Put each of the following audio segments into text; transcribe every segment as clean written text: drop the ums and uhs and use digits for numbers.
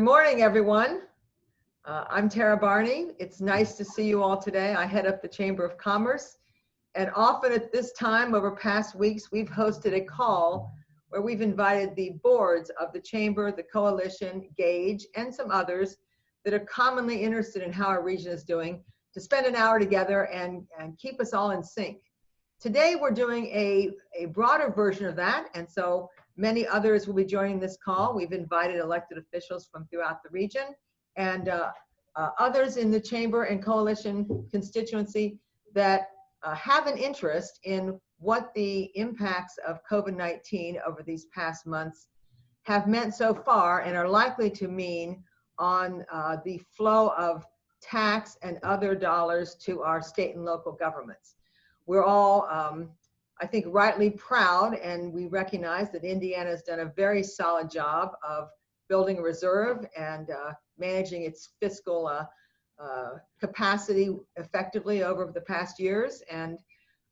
Good morning, everyone. I'm Tara Barney. It's nice to see you all today. I head up the Chamber of Commerce, and often at this time over past weeks, we've hosted a call where we've invited the boards of the Chamber, the Coalition, Gauge, and some others that are commonly interested in how our region is doing to spend an hour together and keep us all in sync. Today, we're doing a broader version of that, and so many others will be joining this call. We've invited elected officials from throughout the region and others in the Chamber and Coalition constituency that have an interest in what the impacts of COVID-19 over these past months have meant so far and are likely to mean on the flow of tax and other dollars to our state and local governments. We're all, I think, rightly proud, and we recognize that Indiana has done a very solid job of building a reserve and managing its fiscal capacity effectively over the past years. And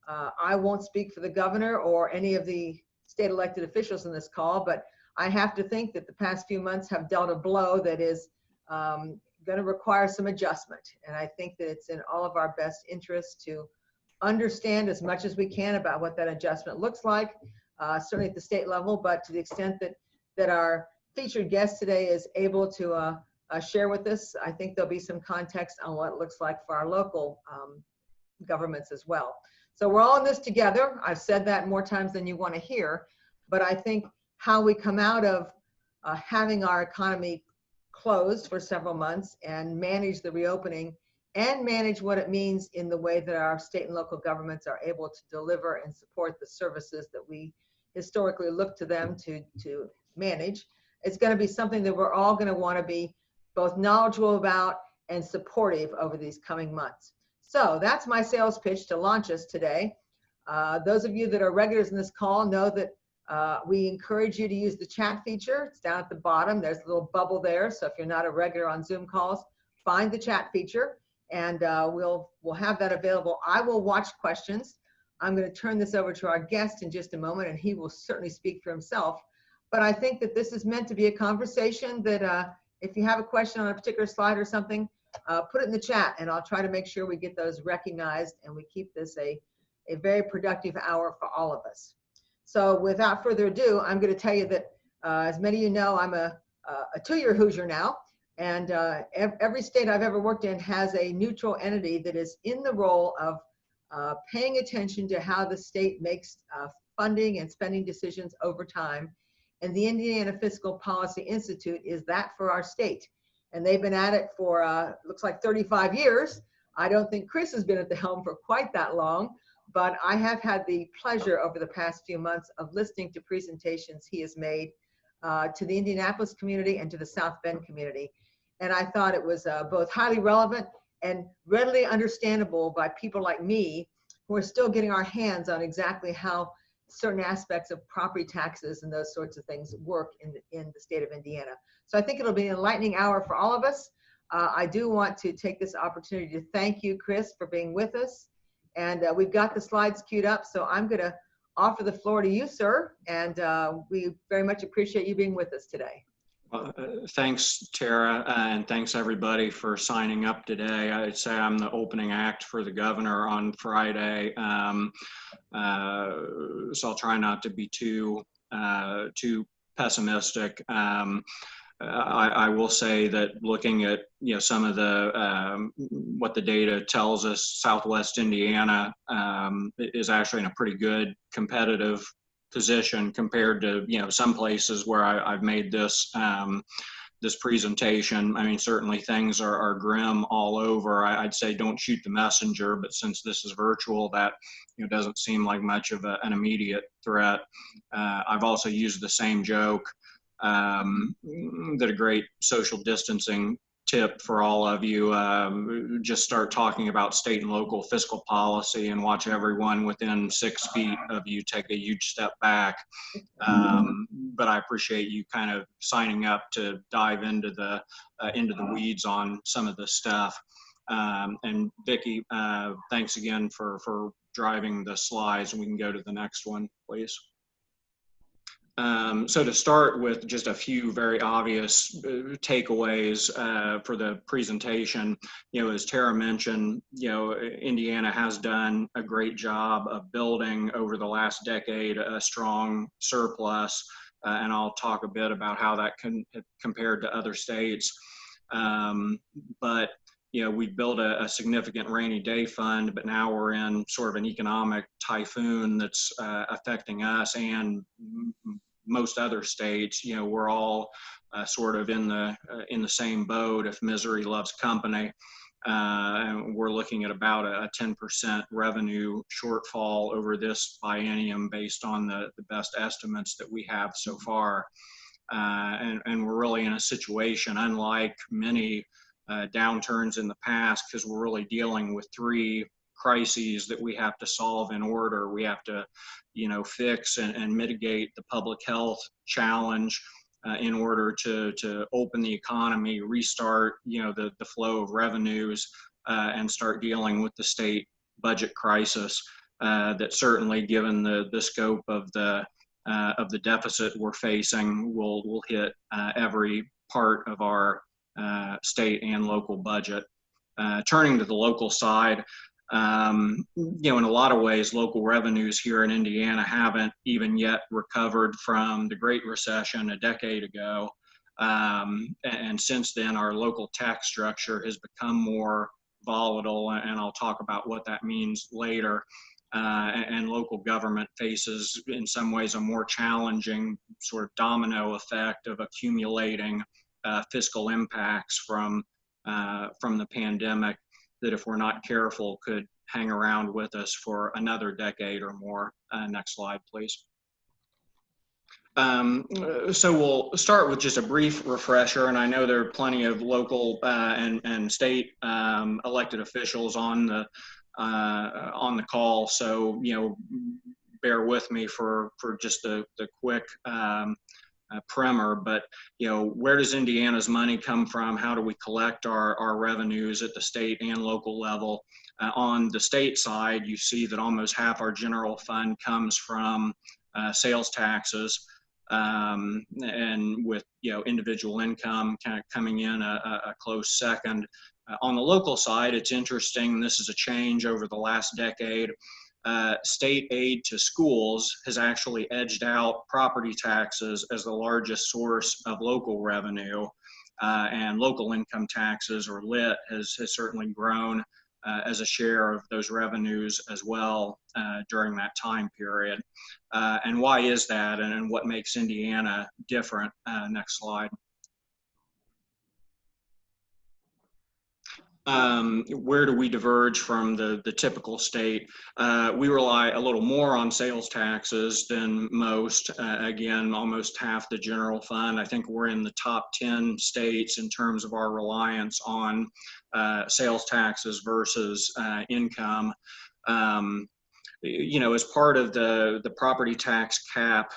I won't speak for the governor or any of the state elected officials in this call, but I have to think that the past few months have dealt a blow that is going to require some adjustment. And I think that it's in all of our best interest to understand as much as we can about what that adjustment looks like, certainly at the state level, but to the extent that our featured guest today is able to share with us, I think there'll be some context on what it looks like for our local governments as well. So we're all in this together. I've said that more times than you want to hear, but I think how we come out of having our economy closed for several months and manage the reopening and manage what it means in the way that our state and local governments are able to deliver and support the services that we historically look to them to manage. It's going to be something that we're all going to want to be both knowledgeable about and supportive over these coming months. So that's my sales pitch to launch us today. Those of you that are regulars in this call know that we encourage you to use the chat feature. It's down at the bottom. There's a little bubble there. So if you're not a regular on Zoom calls, find the chat feature. And we'll have that available. I will watch questions. I'm going to turn this over to our guest in just a moment, and he will certainly speak for himself. But I think that this is meant to be a conversation that if you have a question on a particular slide or something, put it in the chat, and I'll try to make sure we get those recognized and we keep this a very productive hour for all of us. So without further ado, I'm going to tell you that as many of you know, I'm a two-year Hoosier now. And every state I've ever worked in has a neutral entity that is in the role of paying attention to how the state makes funding and spending decisions over time. And the Indiana Fiscal Policy Institute is that for our state. And they've been at it for, looks like 35 years. I don't think Chris has been at the helm for quite that long, but I have had the pleasure over the past few months of listening to presentations he has made to the Indianapolis community and to the South Bend community. And I thought it was both highly relevant and readily understandable by people like me who are still getting our hands on exactly how certain aspects of property taxes and those sorts of things work in the state of Indiana. So I think it'll be an enlightening hour for all of us. I do want to take this opportunity to thank you, Chris, for being with us. And we've got the slides queued up, so I'm going to offer the floor to you, sir. And we very much appreciate you being with us today. Thanks, Tara, and thanks everybody for signing up today. I'd say I'm the opening act for the governor on Friday, so I'll try not to be too pessimistic. I will say that looking at some of the what the data tells us, Southwest Indiana is actually in a pretty good competitive position compared to some places where I've made this this presentation. I mean, certainly things are grim all over. I'd say don't shoot the messenger, but since this is virtual, that doesn't seem like much of an immediate threat. I've also used the same joke that a great social distancing tip for all of you, just start talking about state and local fiscal policy and watch everyone within 6 feet of you take a huge step back. But I appreciate you kind of signing up to dive into the weeds on some of this stuff. And Vicki, thanks again for driving the slides, and we can go to the next one, please. So to start with just a few very obvious takeaways for the presentation, as Tara mentioned, Indiana has done a great job of building over the last decade a strong surplus, and I'll talk a bit about how that compared to other states. But we built a significant rainy day fund, but now we're in sort of an economic typhoon that's affecting us and most other states. We're all sort of in the same boat if misery loves company. And we're looking at about a 10% revenue shortfall over this biennium based on the best estimates that we have so far. And we're really in a situation unlike many downturns in the past, because we're really dealing with three crises that we have to solve in order. We have to, fix and mitigate the public health challenge in order to open the economy, restart, the flow of revenues, and start dealing with the state budget crisis that certainly, given the scope of the deficit we're facing, will hit every part of our state and local budget. Turning to the local side, in a lot of ways, local revenues here in Indiana haven't even yet recovered from the Great Recession a decade ago. And since then, our local tax structure has become more volatile, and I'll talk about what that means later. And local government faces, in some ways, a more challenging sort of domino effect of accumulating fiscal impacts from the pandemic that, if we're not careful, could hang around with us for another decade or more. Next slide, please. So we'll start with just a brief refresher, and I know there are plenty of local and state elected officials on the call, so bear with me for just the quick primer. But where does Indiana's money come from? How do we collect our revenues at the state and local level? On the state side, you see that almost half our general fund comes from sales taxes, and with individual income kind of coming in a close second. On the local side, it's interesting. This is a change over the last decade. State aid to schools has actually edged out property taxes as the largest source of local revenue, and local income taxes, or LIT, has certainly grown as a share of those revenues as well during that time period. And why is that, and what makes Indiana different? Next slide. Where do we diverge from the typical state? We rely a little more on sales taxes than most. Again, almost half the general fund. I think we're in the top 10 states in terms of our reliance on sales taxes versus income. As part of the property tax cap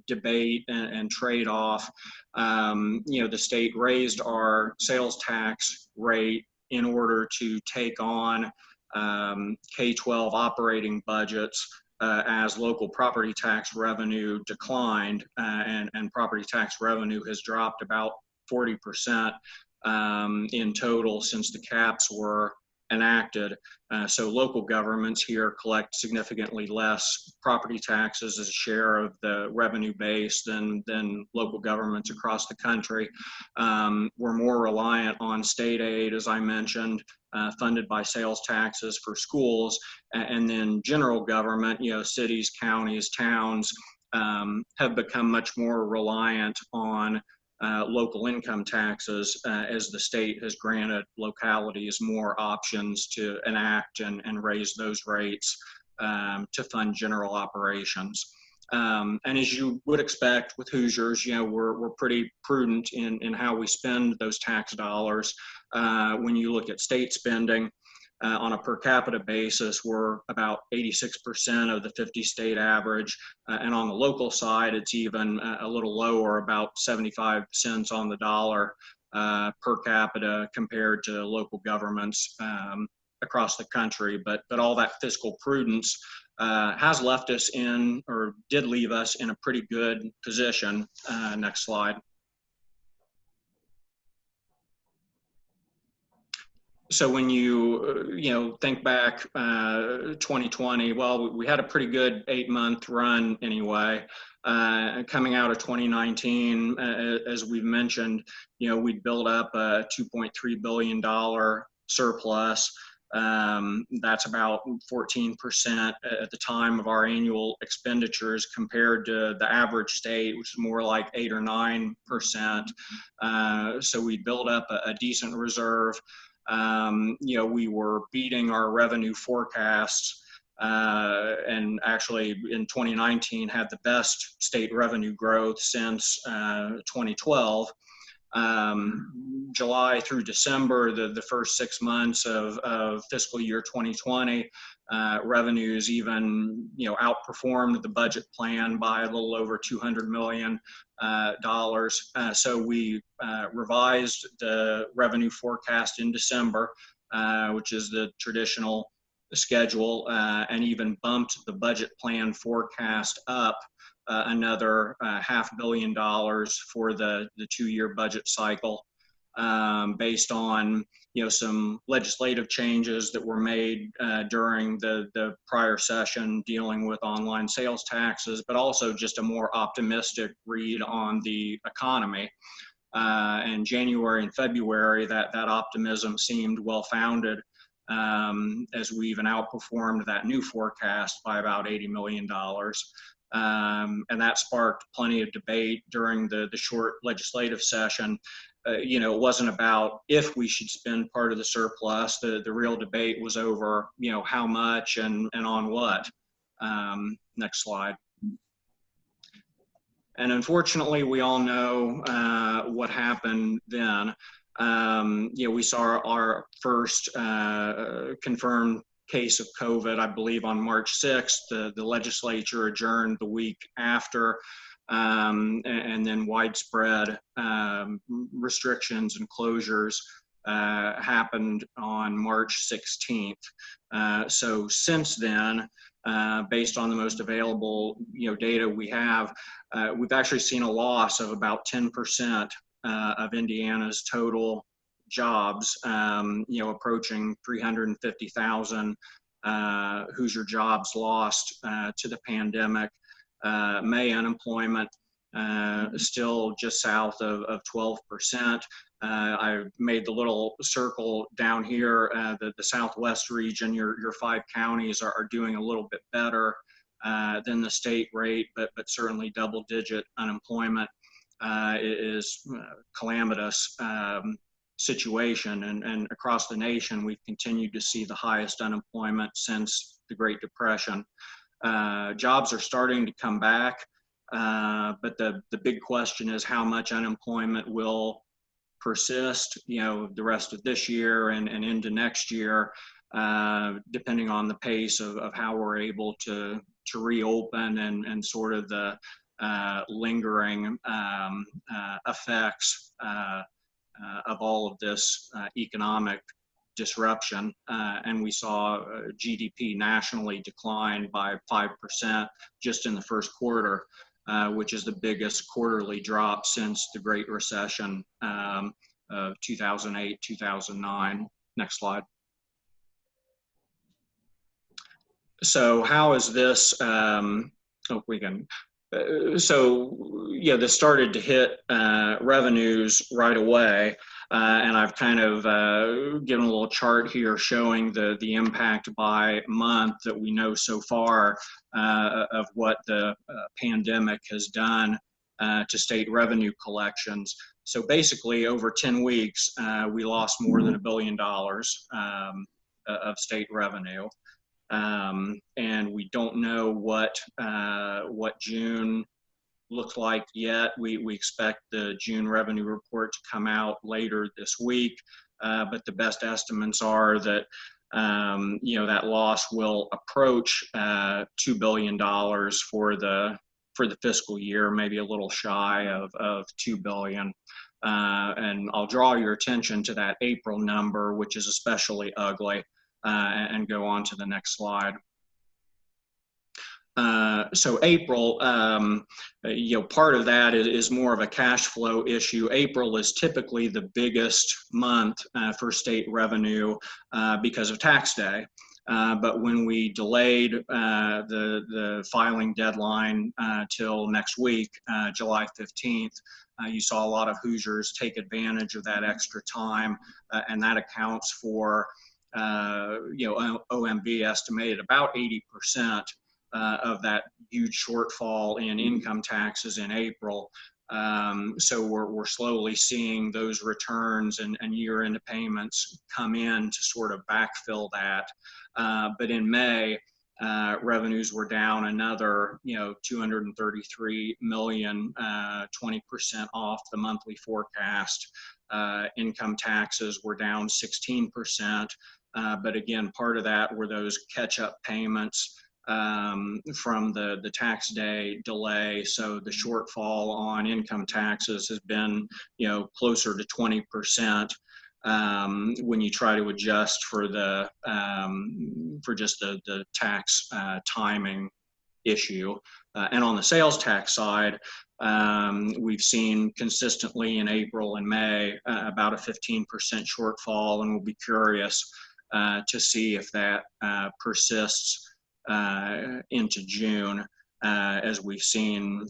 debate and trade-off, the state raised our sales tax rate in order to take on K-12 operating budgets as local property tax revenue declined, and property tax revenue has dropped about 40% in total since the caps were enacted. So local governments here collect significantly less property taxes as a share of the revenue base than local governments across the country. We're more reliant on state aid, as I mentioned, funded by sales taxes for schools, and then general government, cities, counties, towns, have become much more reliant on local income taxes as the state has granted localities more options to enact and raise those rates to fund general operations. And as you would expect with Hoosiers, we're pretty prudent in how we spend those tax dollars. When you look at state spending, on a per capita basis, we're about 86% of the 50 state average. And on the local side, it's even a little lower, about 75 cents on the dollar per capita compared to local governments across the country. But all that fiscal prudence has left us in, or did leave us in, a pretty good position. Next slide. So when you think back 2020, well, we had a pretty good 8-month run anyway. Coming out of 2019, as we've mentioned, we'd built up a $2.3 billion surplus. That's about 14% at the time of our annual expenditures, compared to the average state, which is more like 8 or 9%. So we built up a decent reserve. We were beating our revenue forecasts, and actually in 2019 had the best state revenue growth since 2012. July through December, the first 6 months of fiscal year 2020, revenues even outperformed the budget plan by a little over $200 million. So we revised the revenue forecast in December, which is the traditional schedule, and even bumped the budget plan forecast up another $500 million for the 2-year budget cycle, based on some legislative changes that were made during the prior session dealing with online sales taxes, but also just a more optimistic read on the economy. In January and February, that optimism seemed well-founded, as we even outperformed that new forecast by about $80 million. And that sparked plenty of debate during the short legislative session. It wasn't about if we should spend part of the surplus. The real debate was over, how much and on what. Next slide. And unfortunately, we all know what happened then. We saw our first confirmed case of COVID, I believe, on March 6th. The legislature adjourned the week after, and then widespread restrictions and closures happened on March 16th. So since then, based on the most available data we have, we've actually seen a loss of about 10% of Indiana's total jobs, approaching 350,000 Hoosier jobs lost to the pandemic. May unemployment still just south of 12%. I made the little circle down here, the Southwest region. Your 5 counties are doing a little bit better than the state rate, but certainly double-digit unemployment is calamitous situation, and across the nation we've continued to see the highest unemployment since the Great Depression. Jobs are starting to come back, but the big question is how much unemployment will persist the rest of this year and into next year, depending on the pace of how we're able to reopen and sort of the lingering effects of all of this economic disruption. And we saw GDP nationally decline by 5% just in the first quarter, which is the biggest quarterly drop since the Great Recession of 2008, 2009. Next slide. So how is this, this started to hit revenues right away, and I've kind of given a little chart here showing the impact by month that we know so far of what the pandemic has done to state revenue collections. So basically, over 10 weeks, we lost more than $1 billion of state revenue. And we don't know what June looks like yet. We expect the June revenue report to come out later this week, but the best estimates are that that loss will approach $2 billion for the fiscal year, maybe a little shy of $2 billion. And I'll draw your attention to that April number, which is especially ugly. And go on to the next slide. So April, part of that is more of a cash flow issue. April is typically the biggest month for state revenue because of tax day. But when we delayed the filing deadline till next week, July 15th, you saw a lot of Hoosiers take advantage of that extra time, and that accounts for, OMB estimated about 80% of that huge shortfall in income taxes in April. So we're slowly seeing those returns and year-end payments come in to sort of backfill that. But in May, revenues were down another, 233 million, 20% off the monthly forecast. Income taxes were down 16%. But again, part of that were those catch-up payments from the tax day delay. So the shortfall on income taxes has been, closer to 20% when you try to adjust for for just the tax timing issue. And on the sales tax side, we've seen consistently in April and May about a 15% shortfall, and we'll be curious to see if that persists into June, as we've seen,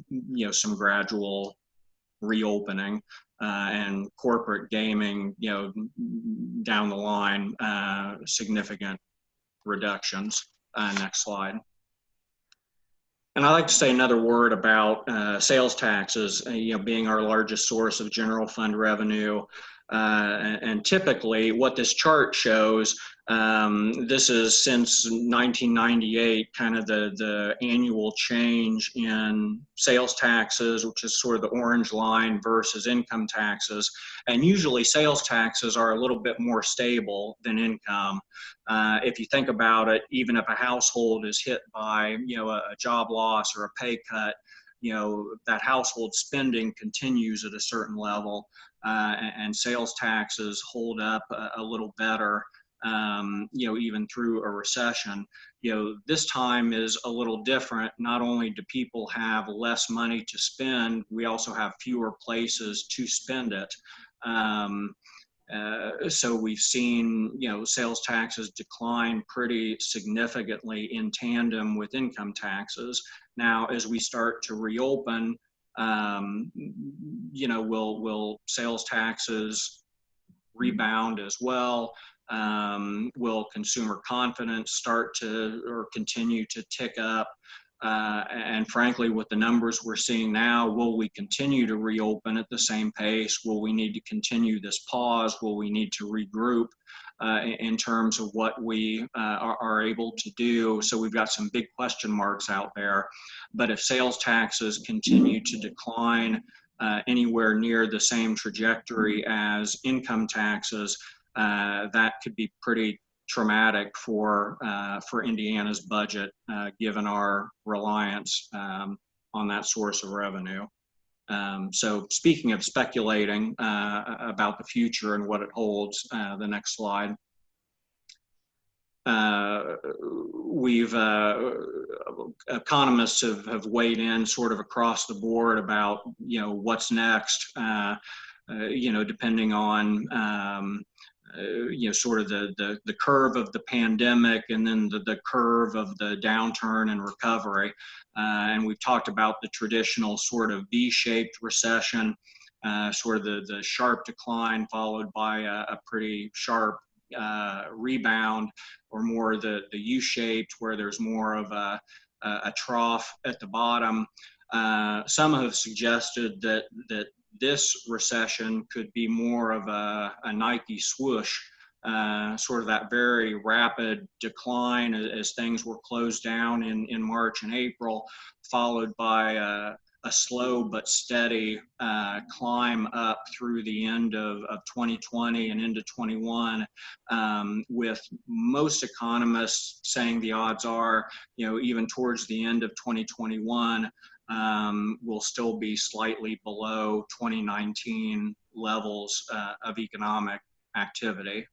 some gradual reopening and corporate gaming, down the line, significant reductions. Next slide. And I'd like to say another word about sales taxes, being our largest source of general fund revenue. And typically what this chart shows, this is since 1998, kind of the annual change in sales taxes, which is sort of the orange line, versus income taxes. And usually sales taxes are a little bit more stable than income. If you think about it, even if a household is hit by, a job loss or a pay cut, that household spending continues at a certain level, and sales taxes hold up a little better, even through a recession. This time is a little different. Not only do people have less money to spend, we also have fewer places to spend it. So we've seen, sales taxes decline pretty significantly in tandem with income taxes. Now, as we start to reopen, will sales taxes rebound as well? Will consumer confidence start to or continue to tick up? And frankly, with the numbers we're seeing now, will we continue to reopen at the same pace? Will we need to continue this pause? Will we need to regroup in terms of what we are able to do? So we've got some big question marks out there. But if sales taxes continue to decline anywhere near the same trajectory as income taxes, that could be pretty traumatic for Indiana's budget, given our reliance on that source of revenue. So speaking of speculating about the future and what it holds, the next slide. Economists have weighed in sort of across the board about, what's next, depending on, sort of the curve of the pandemic and then the curve of the downturn and recovery. And we've talked about the traditional sort of V-shaped recession, sort of the sharp decline followed by a pretty sharp rebound, or more the U-shaped, where there's more of a trough at the bottom. Some have suggested that this recession could be more of a Nike swoosh, sort of that very rapid decline as things were closed down in March and April, followed by a slow but steady climb up through the end of 2020 and into 21, with most economists saying the odds are, even towards the end of 2021, will still be slightly below 2019 levels of economic activity.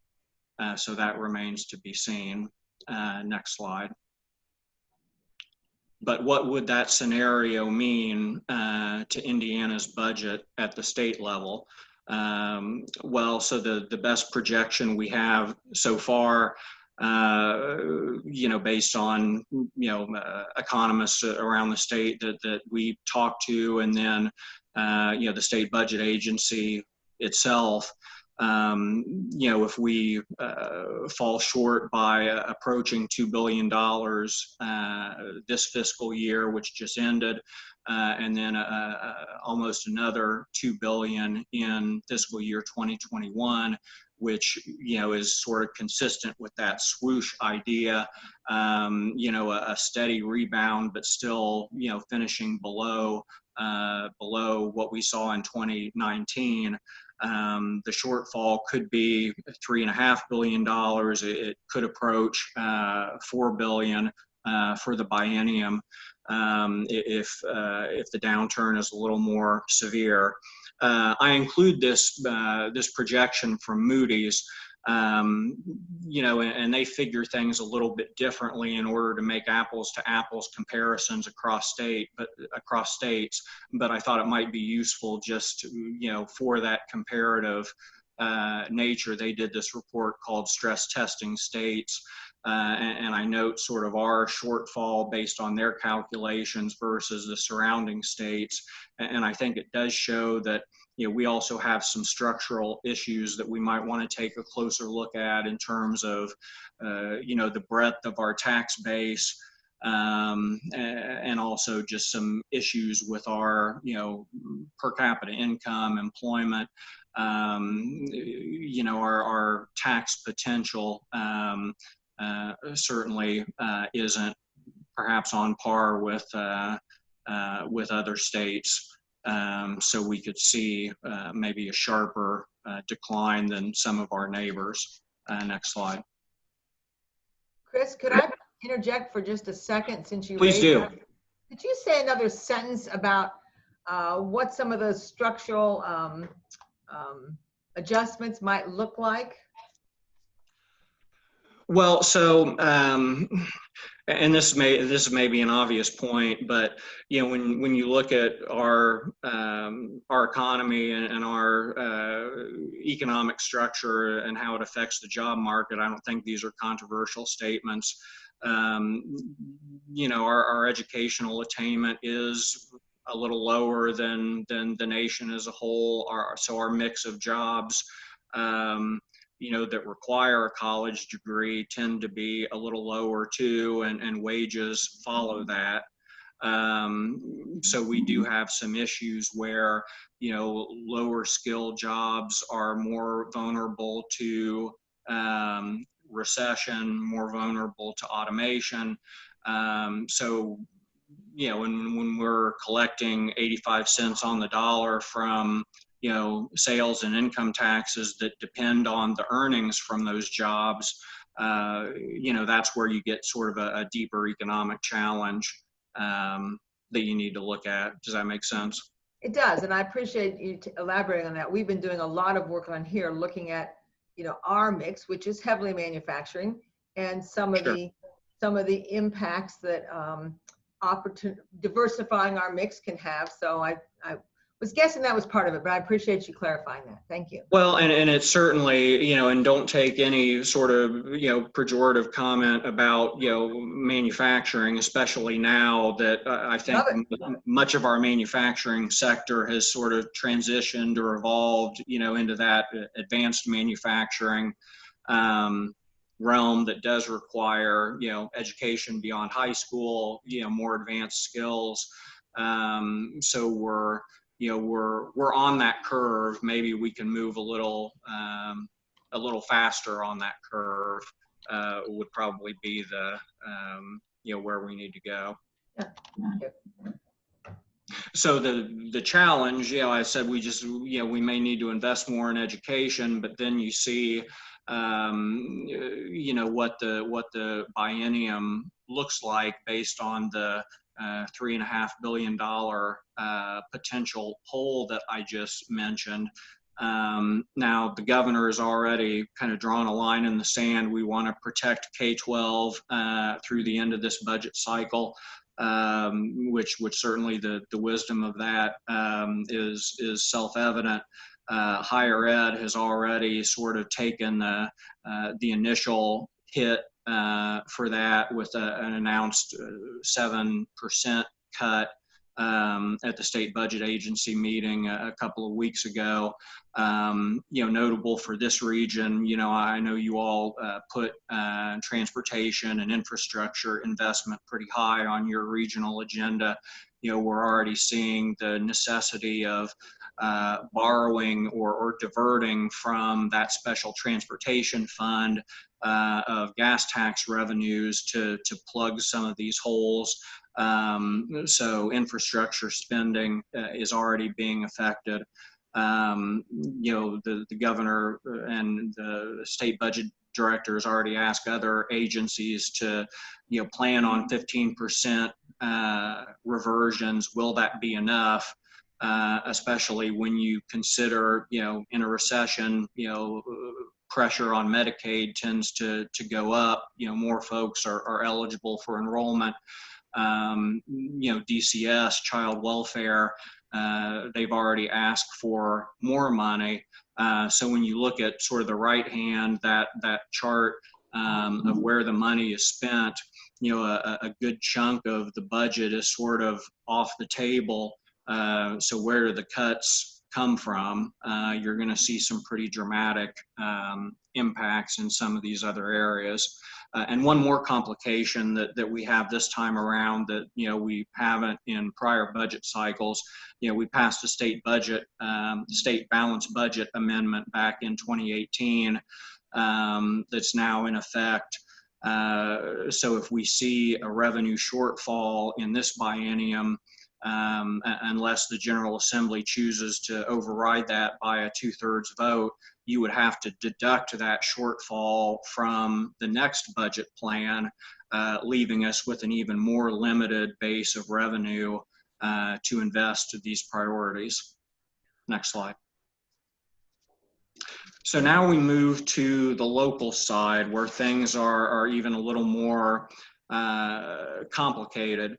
So that remains to be seen. Next slide. But what would that scenario mean to Indiana's budget at the state level? Well, so the best projection we have so far, based on, economists around the state that we talk to, and then, the state budget agency itself, if we fall short by approaching $2 billion this fiscal year, which just ended, and then almost another $2 billion in fiscal year 2021, which is sort of consistent with that swoosh idea, a steady rebound, but still finishing below what we saw in 2019. The shortfall could be $3.5 billion. It could approach $4 billion for the biennium if the downturn is a little more severe. I include this projection from Moody's, and they figure things a little bit differently in order to make apples to apples comparisons across states. But I thought it might be useful just for that comparative nature. They did this report called Stress Testing States. And I note sort of our shortfall based on their calculations versus the surrounding states. And I think it does show that we also have some structural issues that we might want to take a closer look at in terms of the breadth of our tax base, and also just some issues with our per capita income, employment, our tax potential. Certainly isn't perhaps on par with other states. So we could see maybe a sharper decline than some of our neighbors. Next slide. Chris, could I interject for just a second since you Please do. that? Could you say another sentence about what some of those structural adjustments might look like? Well, so, and this may be an obvious point, but when you look at our economy and our economic structure and how it affects the job market, I don't think these are controversial statements. Our educational attainment is a little lower than the nation as a whole. So our mix of jobs, that require a college degree tend to be a little lower too, and wages follow that. So we do have some issues where, lower skilled jobs are more vulnerable to recession, more vulnerable to automation. So, when we're collecting 85 cents on the dollar from sales and income taxes that depend on the earnings from those jobs, that's where you get sort of a deeper economic challenge that you need to look at. Does that make sense? It does, and I appreciate you elaborating on that. We've been doing a lot of work on here, looking at our mix, which is heavily manufacturing, and some of the impacts that diversifying our mix can have. So I was guessing that was part of it, but I appreciate you clarifying that. Thank you. Well, and it's certainly, and don't take any sort of, pejorative comment about, manufacturing, especially now that I think much of our manufacturing sector has sort of transitioned or evolved, into that advanced manufacturing realm that does require, education beyond high school, more advanced skills. So we're on that curve. Maybe we can move a little faster on that curve. Would probably be the where we need to go. Yeah. So the challenge, I said we we may need to invest more in education, but then you see what the biennium looks like based on the $3.5 billion potential hole that I just mentioned. Now the governor has already kind of drawn a line in the sand. We want to protect K-12 through the end of this budget cycle. which certainly the wisdom of that is self-evident. Higher ed has already sort of taken the initial hit for that with an announced 7% cut at the state budget agency meeting a couple of weeks ago. Notable for this region, I know you all put transportation and infrastructure investment pretty high on your regional agenda. We're already seeing the necessity of borrowing or diverting from that special transportation fund of gas tax revenues to plug some of these holes. So infrastructure spending is already being affected. The governor and the state budget directors already asked other agencies to, plan on 15% reversions. Will that be enough? Especially when you consider, in a recession, pressure on Medicaid tends to go up. More folks are eligible for enrollment. DCS, child welfare, they've already asked for more money. So when you look at sort of the right hand, that chart of where the money is spent, a good chunk of the budget is sort of off the table. So where do the cuts come from? You're going to see some pretty dramatic impacts in some of these other areas. And one more complication that we have this time around that, we haven't in prior budget cycles, we passed a state budget, state balanced budget amendment back in 2018 that's now in effect. So if we see a revenue shortfall in this biennium, unless the General Assembly chooses to override that by a 2/3 vote, you would have to deduct that shortfall from the next budget plan, leaving us with an even more limited base of revenue to invest in these priorities. Next slide. So now we move to the local side where things are even a little more complicated,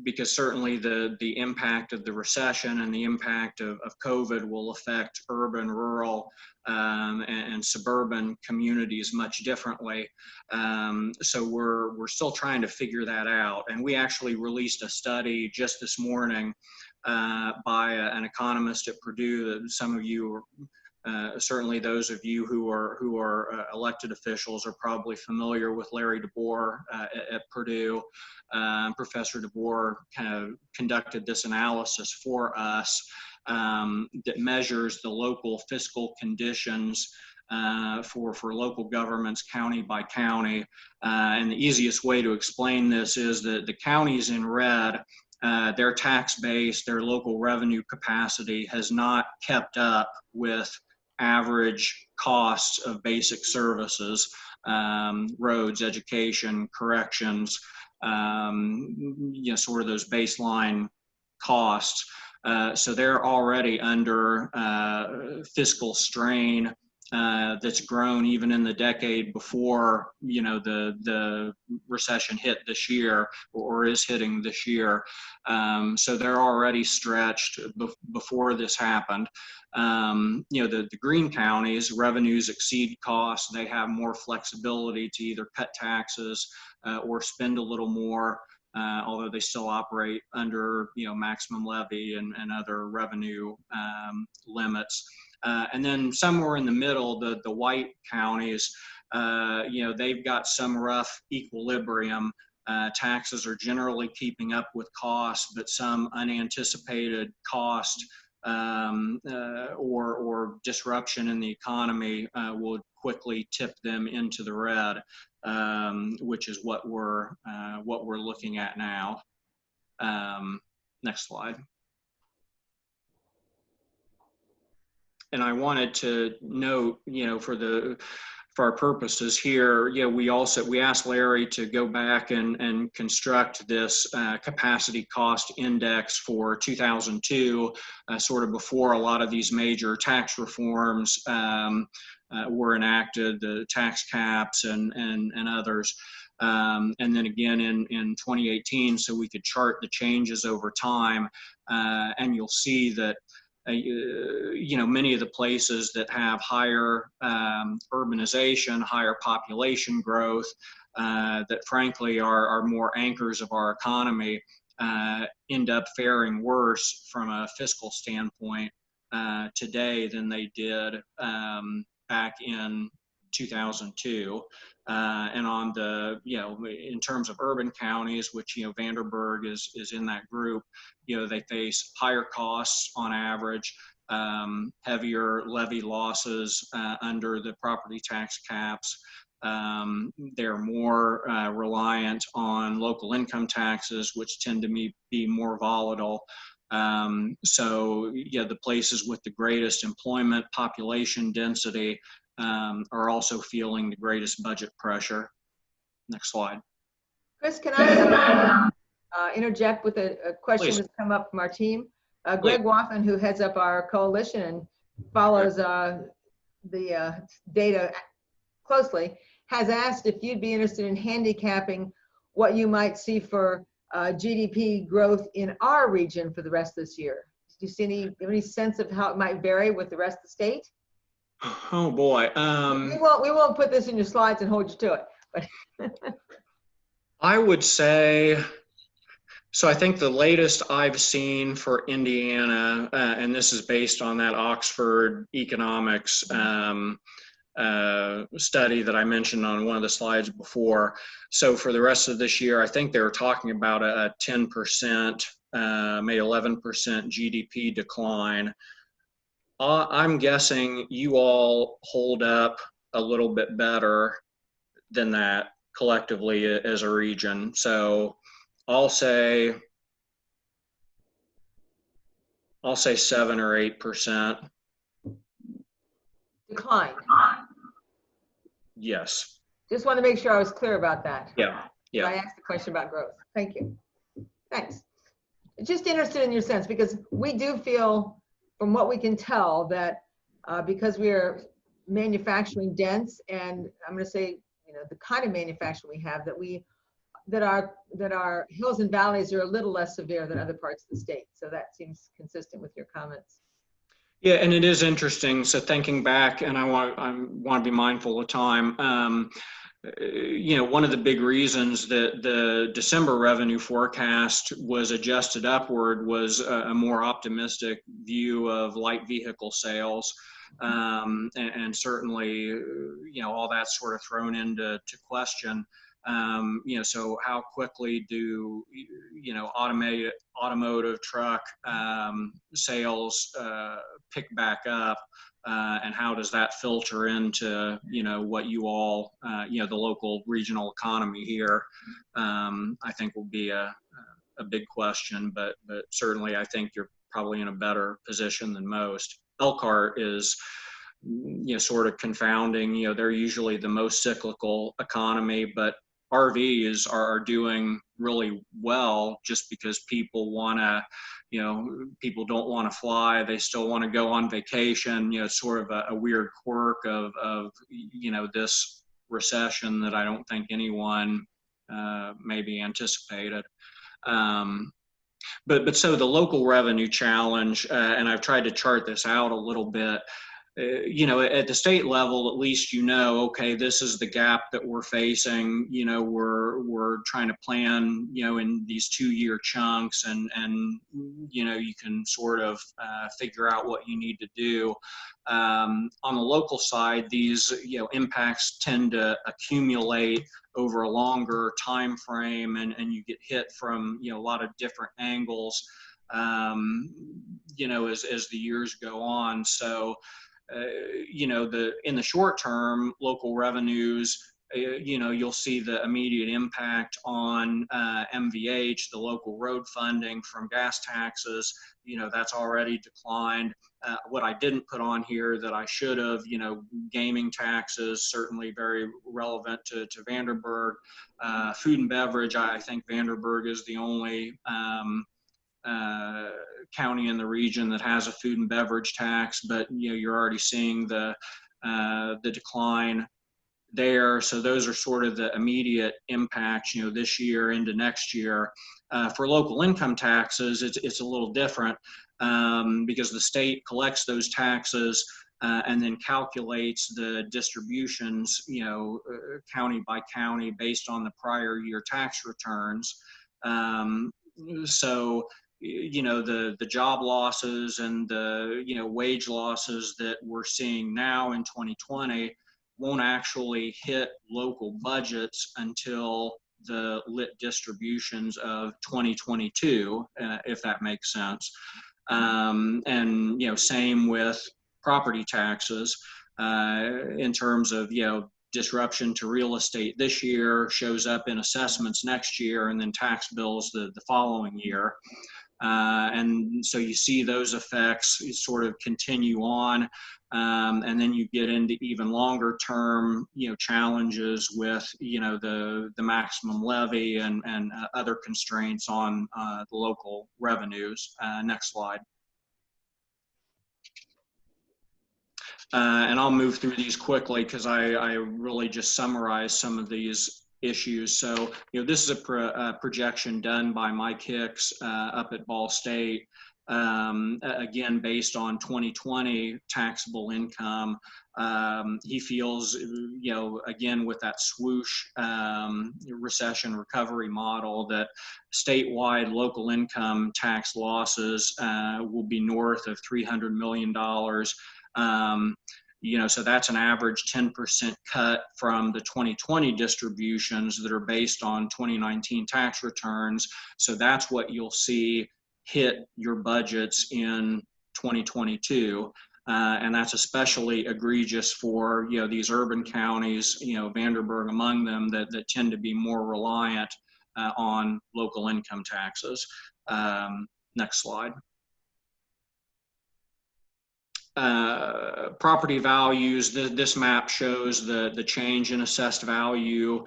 because certainly the impact of the recession and the impact of COVID will affect urban, rural, and suburban communities much differently. So we're still trying to figure that out. And we actually released a study just this morning by an economist at Purdue that some of you certainly those of you who are elected officials are probably familiar with Larry DeBoer at Purdue. Professor DeBoer kind of conducted this analysis for us that measures the local fiscal conditions for local governments county by county. And the easiest way to explain this is that the counties in red, their tax base, their local revenue capacity has not kept up with average costs of basic services, roads, education, corrections, sort of those baseline costs. So they're already under fiscal strain that's grown even in the decade before, the recession hit this year or is hitting this year. So they're already stretched before this happened. The green counties, revenues exceed costs. They have more flexibility to either cut taxes or spend a little more, although they still operate under, maximum levy and other revenue limits. And then somewhere in the middle, the white counties, they've got some rough equilibrium. Taxes are generally keeping up with costs, but some unanticipated cost or disruption in the economy will quickly tip them into the red, which is what we're looking at now. Next slide. And I wanted to note, for our purposes here, we asked Larry to go back and construct this capacity cost index for 2002, sort of before a lot of these major tax reforms were enacted, the tax caps and others. and then again in 2018, so we could chart the changes over time. And you'll see that many of the places that have higher urbanization, higher population growth, that frankly are more anchors of our economy, end up faring worse from a fiscal standpoint today than they did back in 2002. And on the, in terms of urban counties, which, Vanderburgh is in that group, they face higher costs on average, heavier levy losses under the property tax caps. They're more reliant on local income taxes, which tend to be more volatile. So, the places with the greatest employment population density are also feeling the greatest budget pressure. Next slide. Chris, can I interject with a question Please. that's come up from our team? Greg Waffen, who heads up our coalition and follows the data closely, has asked if you'd be interested in handicapping what you might see for GDP growth in our region for the rest of this year. Do you see any sense of how it might vary with the rest of the state? Oh boy. We won't put this in your slides and hold you to it. But I would say, so I think the latest I've seen for Indiana, and this is based on that Oxford economics study that I mentioned on one of the slides before. So for the rest of this year, I think they were talking about a 10%, maybe 11% GDP decline. I'm guessing you all hold up a little bit better than that collectively as a region. So I'll say 7 or 8%. decline. Yes. Just want to make sure I was clear about that. Yeah. Yeah. I asked the question about growth. Thank you. Thanks. Just interested in your sense, because we do feel, from what we can tell, that because we are manufacturing dense, and I'm going to say, the kind of manufacturing we have, that our hills and valleys are a little less severe than other parts of the state. So that seems consistent with your comments. Yeah, and it is interesting. So thinking back, and I want to be mindful of time. One of the big reasons that the December revenue forecast was adjusted upward was a more optimistic view of light vehicle sales. And certainly, all that sort of thrown into question. So how quickly do, automotive truck sales pick back up, and how does that filter into, what you all, the local regional economy here, I think will be a big question, but certainly I think you're probably in a better position than most. Elkhart is, sort of confounding. They're usually the most cyclical economy, but RVs are doing really well just because people want to, people don't want to fly. They still want to go on vacation. It's sort of a weird quirk of this recession that I don't think anyone maybe anticipated. But so the local revenue challenge, and I've tried to chart this out a little bit, at the state level, at least, okay, this is the gap that we're facing. We're trying to plan, in these 2-year chunks, and you can sort of figure out what you need to do. On the local side, these, impacts tend to accumulate over a longer time frame, and you get hit from, a lot of different angles, as the years go on. So, in the short term, local revenues, you'll see the immediate impact on MVH, the local road funding from gas taxes. That's already declined. What I didn't put on here that I should have, gaming taxes, certainly very relevant to Vanderburgh. Food and beverage, I think Vanderburgh is the only county in the region that has a food and beverage tax, but you're already seeing the decline there. So those are sort of the immediate impacts, this year into next year. For local income taxes, it's a little different because the state collects those taxes and then calculates the distributions, county by county based on the prior year tax returns. So the job losses and the wage losses that we're seeing now in 2020 won't actually hit local budgets until the lit distributions of 2022, if that makes sense. And same with property taxes in terms of disruption to real estate this year shows up in assessments next year, and then tax bills the following year. And so you see those effects sort of continue on, and then you get into even longer term, challenges with, the maximum levy and other constraints on the local revenues. Next slide. And I'll move through these quickly because I really just summarized some of these issues. So, this is a projection done by Mike Hicks up at Ball State, again, based on 2020 taxable income. He feels, again, with that swoosh recession recovery model, that statewide local income tax losses will be north of $300 million. So that's an average 10% cut from the 2020 distributions that are based on 2019 tax returns. So that's what you'll see hit your budgets in 2022. And that's especially egregious for, these urban counties, Vanderburgh among them, that tend to be more reliant on local income taxes. Next slide. Property values. This map shows the change in assessed value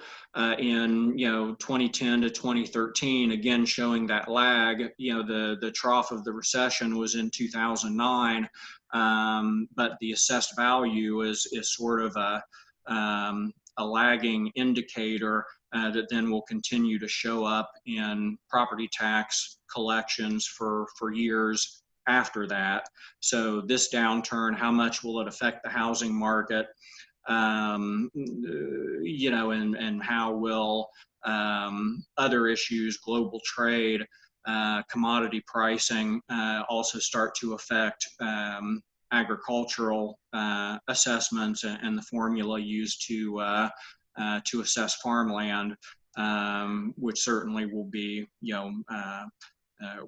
in 2010 to 2013. Again, showing that lag. The trough of the recession was in 2009, but the assessed value is sort of a lagging indicator that then will continue to show up in property tax collections for years after that. So this downturn, how much will it affect the housing market? And how will other issues, global trade, commodity pricing, also start to affect agricultural assessments and the formula used to assess farmland, which certainly will be,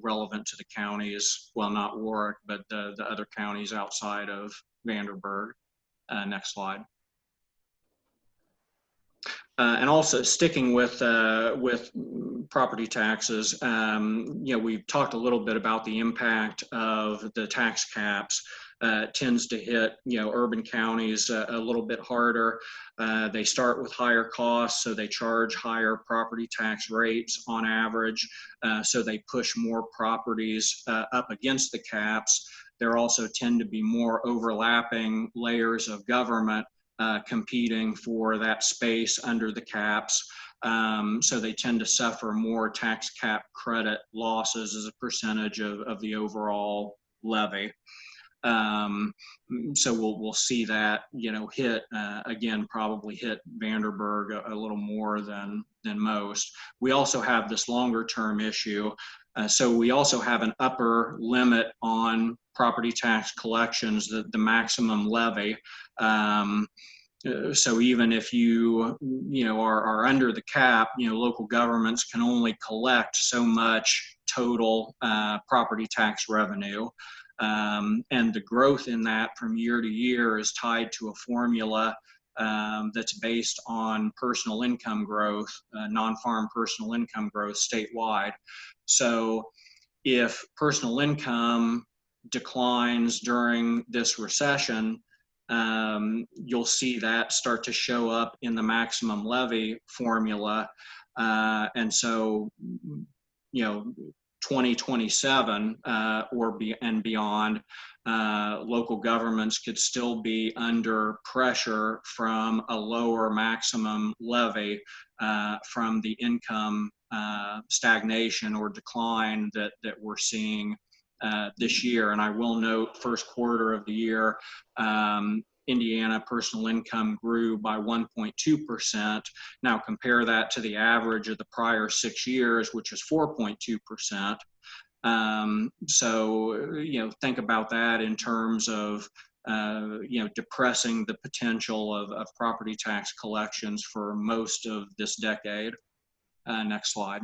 relevant to the counties, well, not Warwick, but the other counties outside of Vanderburgh. Next slide. And also sticking with property taxes, we've talked a little bit about the impact of the tax caps. Tends to hit urban counties a little bit harder. They start with higher costs, so they charge higher property tax rates on average. So they push more properties up against the caps. There also tend to be more overlapping layers of government competing for that space under the caps. So they tend to suffer more tax cap credit losses as a percentage of the overall levy. So we'll see that, hit, again, probably hit Vanderburgh a little more than most. We also have this longer term issue. So we also have an upper limit on property tax collections, the maximum levy. So even if you are under the cap, local governments can only collect so much total property tax revenue. And the growth in that from year to year is tied to a formula that's based on personal income growth, non-farm personal income growth statewide. So if personal income declines during this recession, you'll see that start to show up in the maximum levy formula. And so, 2027 and beyond, local governments could still be under pressure from a lower maximum levy from the income stagnation or decline that we're seeing this year. And I will note, first quarter of the year, Indiana personal income grew by 1.2%. Now compare that to the average of the prior 6 years, which is 4.2%. So, think about that in terms of, depressing the potential of property tax collections for most of this decade. Next slide.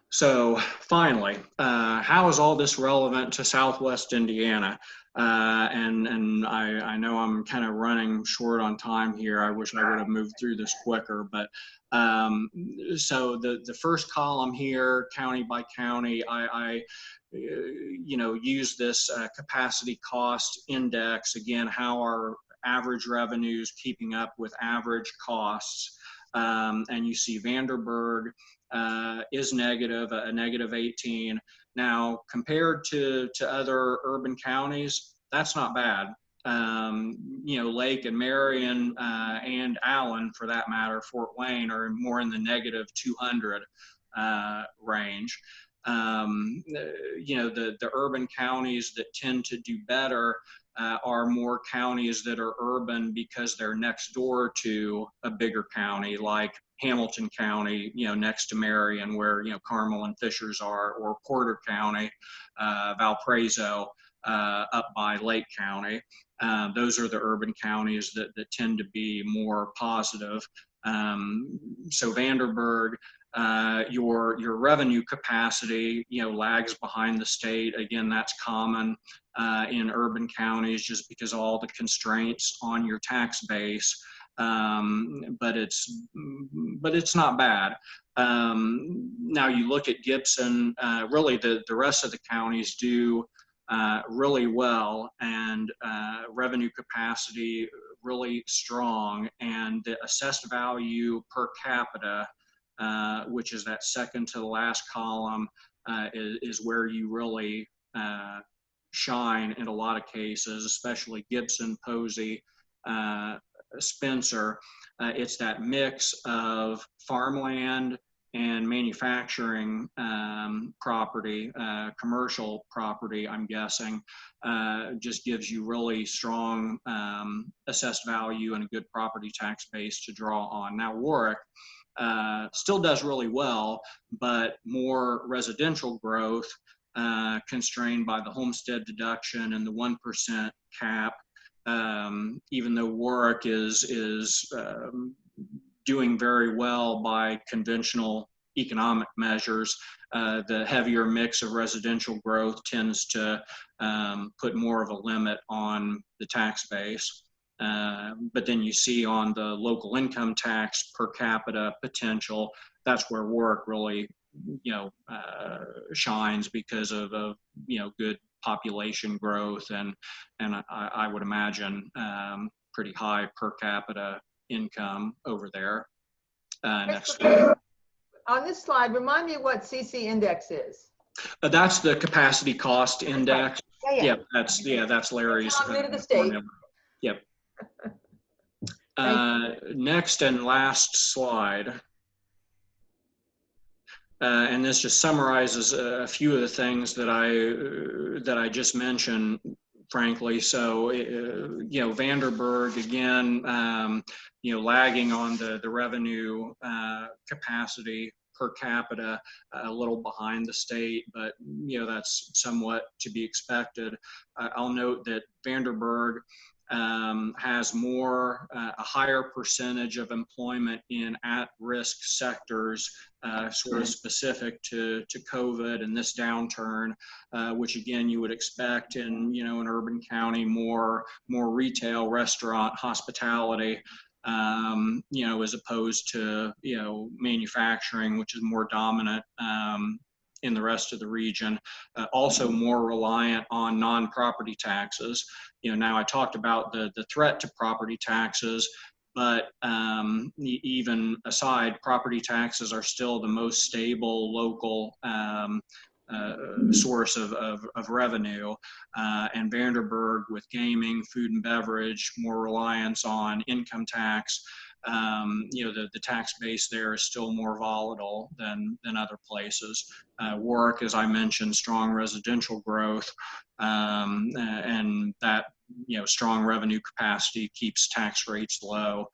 So finally, how is all this relevant to Southwest Indiana? And I know I'm kind of running short on time here. I wish I would have moved through this quicker, but so the first column here, county by county, I use this capacity cost index. Again, how are average revenues keeping up with average costs? And you see Vanderburgh is negative, a negative 18. Now, compared to other urban counties, that's not bad. Lake and Marion and Allen, for that matter, Fort Wayne, are more in the negative 200 range. The urban counties that tend to do better are more counties that are urban because they're next door to a bigger county, like Hamilton County, next to Marion, where, Carmel and Fishers are, or Porter County, Valparaiso, up by Lake County. Those are the urban counties that tend to be more positive. So Vanderburgh, your revenue capacity, lags behind the state. Again, that's common in urban counties just because of all the constraints on your tax base. But it's not bad. Now you look at Gibson, really the rest of the counties do really well, and revenue capacity really strong, and the assessed value per capita, which is that second to the last column, is where you really shine in a lot of cases, especially Gibson, Posey, Spencer. It's that mix of farmland and manufacturing property, commercial property, I'm guessing, just gives you really strong assessed value and a good property tax base to draw on. Now, Warwick still does really well, but more residential growth, constrained by the homestead deduction and the 1% cap. Even though Warwick is doing very well by conventional economic measures, the heavier mix of residential growth tends to put more of a limit on the tax base. But then you see on the local income tax per capita potential, that's where Warwick really, shines because of good population growth and I would imagine pretty high per capita income over there. Next. On this slide, remind me what CC index is. That's the capacity cost index. Yeah. That's Larry's. I'm new to the state. Yep. Next and last slide. And this just summarizes a few of the things that I just mentioned, frankly. So, Vanderburgh, again, lagging on the revenue capacity per capita, a little behind the state, but, that's somewhat to be expected. I'll note that Vanderburgh has a higher percentage of employment in at-risk sectors, sort of specific to COVID and this downturn, which again you would expect in an urban county, more retail, restaurant, hospitality, as opposed to manufacturing, which is more dominant in the rest of the region. Also more reliant on non-property taxes. Now I talked about the threat to property taxes. but even aside, property taxes are still the most stable local source of revenue. And Vanderburgh, with gaming, food and beverage, more reliance on income tax, the tax base there is still more volatile than other places. Warwick, as I mentioned, strong residential growth, and that strong revenue capacity keeps tax rates low.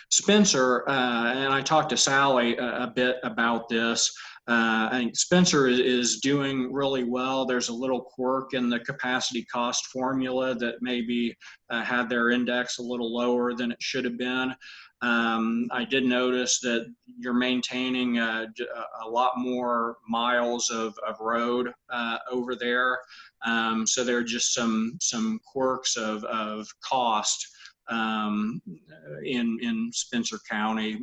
Spencer, and I talked to Sally a bit about this. I think Spencer is doing really well. There's a little quirk in the capacity cost formula that maybe had their index a little lower than it should have been. I did notice that you're maintaining a lot more miles of road over there. So there are just some quirks of cost in Spencer County,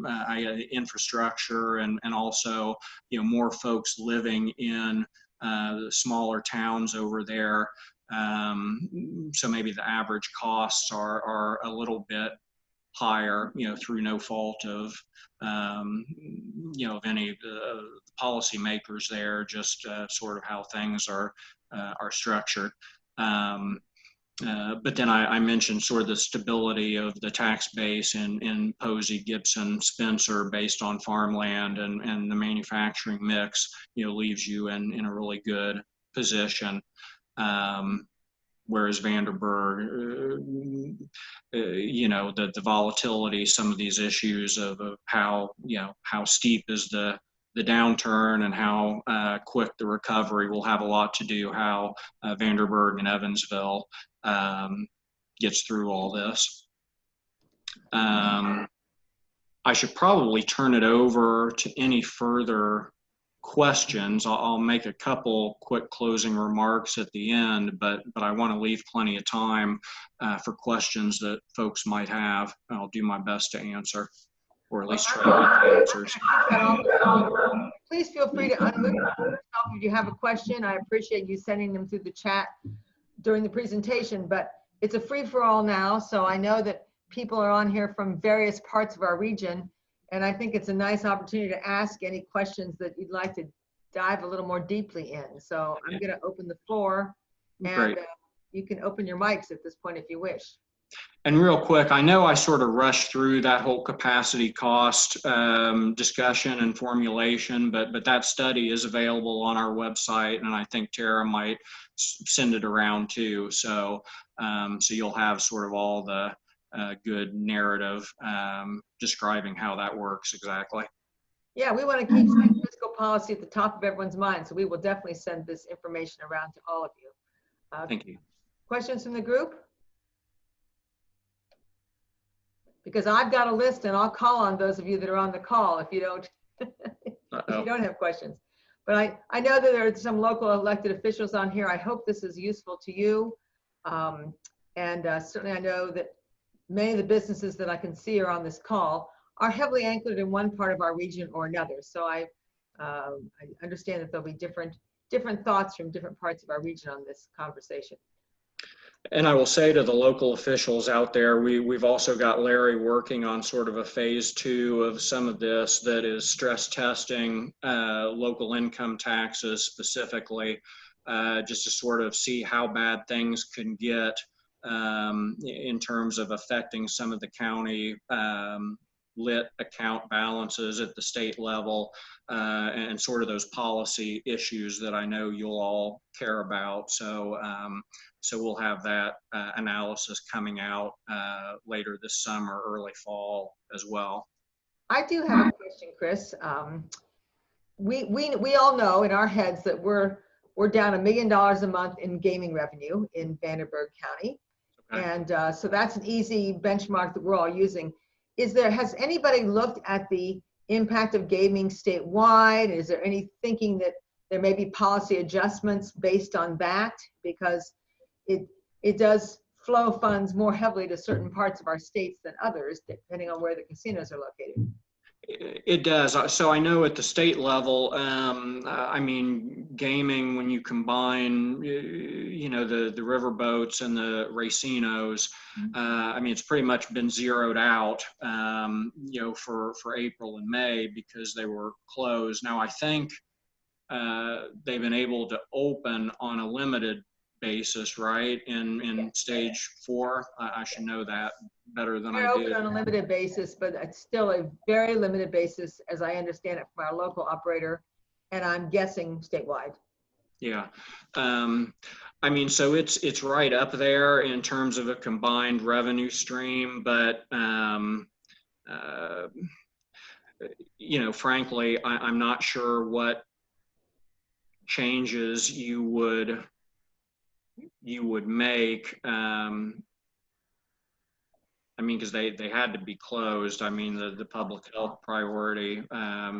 infrastructure, and also more folks living in the smaller towns over there. So maybe the average costs are a little bit higher, through no fault of of any of the policymakers there, just sort of how things are structured. But then I mentioned sort of the stability of the tax base in Posey, Gibson, Spencer, based on farmland, and the manufacturing mix, leaves you in a really good position. Whereas Vanderburgh, the volatility, some of these issues of how steep is the downturn and how quick the recovery will have a lot to do how Vanderburgh and Evansville gets through all this. I should probably turn it over to any further questions. I'll make a couple quick closing remarks at the end, but I want to leave plenty of time for questions that folks might have. I'll do my best to answer, or at least try to get the answers. Please feel free to unmute yourself if you have a question. I appreciate you sending them through the chat during the presentation, but it's a free-for-all now, so I know that people are on here from various parts of our region, and I think it's a nice opportunity to ask any questions that you'd like to dive a little more deeply in. So I'm going to open the floor, and you can open your mics at this point if you wish. And real quick, I know I sort of rushed through that whole capacity cost discussion and formulation, but that study is available on our website, and I think Tara might send it around too. So you'll have sort of all the good narrative describing how that works exactly. Yeah, we want to keep state fiscal policy at the top of everyone's mind, so we will definitely send this information around to all of you. Thank you. Questions from the group? Because I've got a list, and I'll call on those of you that are on the call if you don't if you don't have questions. But I know that there are some local elected officials on here. I hope this is useful to you. Certainly I know that many of the businesses that I can see are on this call are heavily anchored in one part of our region or another. So I understand that there'll be different thoughts from different parts of our region on this conversation. And I will say to the local officials out there, we've also got Larry working on sort of a phase 2 of some of this that is stress testing local income taxes specifically, just to sort of see how bad things can get in terms of affecting some of the county lit account balances at the state level, and sort of those policy issues that I know you'll all care about. So we'll have that analysis coming out later this summer, early fall as well. I do have a question, Chris. We all know in our heads that we're down $1 million a month in gaming revenue in Vanderburgh County. Okay. And so that's an easy benchmark that we're all using. Has anybody looked at the impact of gaming statewide? Is there any thinking that there may be policy adjustments based on that? Because it does flow funds more heavily to certain parts of our states than others, depending on where the casinos are located. It does. So I know at the state level, I mean, gaming, when you combine, you know, the riverboats and the racinos, I mean, it's pretty much been zeroed out, you know, for April and May because they were closed. Now, I think they've been able to open on a limited basis, right? In stage 4, I should know that better than They're I open do. on a limited basis, but it's still a very limited basis, as I understand it, from our local operator, and I'm guessing statewide. Yeah. I mean, so it's right up there in terms of a combined revenue stream, but you know, frankly, I'm not sure what changes you would make. I mean, because they had to be closed. I mean, the public health priority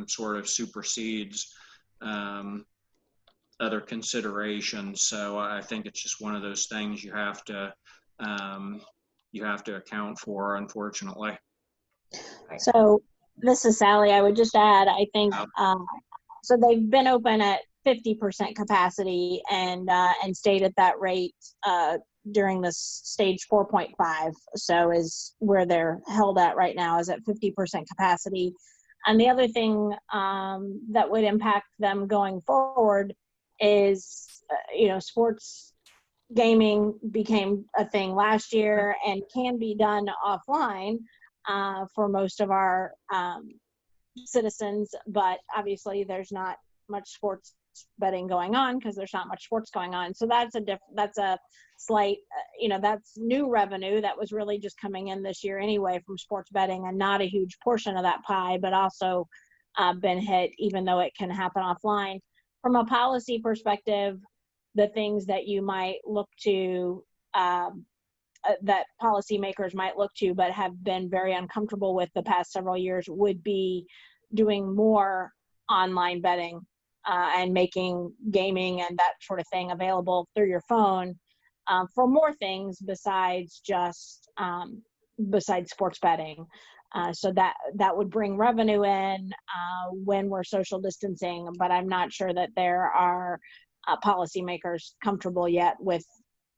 sort of supersedes other considerations. So I think it's just one of those things you have to account for, unfortunately. So this is Sally. I would just add, I think, so they've been open at 50% capacity and stayed at that rate during this stage 4.5. So is where they're held at right now, is at 50% capacity. And the other thing that would impact them going forward is, you know, sports gaming became a thing last year and can be done offline for most of our citizens, but obviously there's not much sports betting going on because there's not much sports going on. So that's a slight, you know, that's new revenue that was really just coming in this year anyway from sports betting, and not a huge portion of that pie, but also been hit, even though it can happen offline. From a policy perspective, the things that you might look to, that policymakers might look to, but have been very uncomfortable with the past several years, would be doing more online betting and making gaming and that sort of thing available through your phone for more things besides just besides sports betting. So that would bring revenue in when we're social distancing, but I'm not sure that there are policymakers comfortable yet with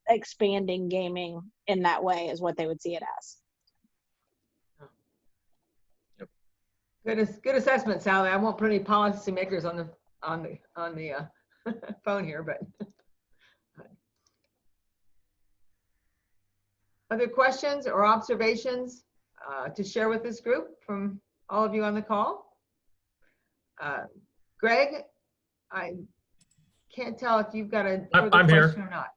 expanding gaming in that way, is what they would see it as. Good assessment, Sally. I won't put any policymakers on the phone here, but other questions or observations to share with this group from all of you on the call? Greg, I can't tell if you've got a further I'm question here or not.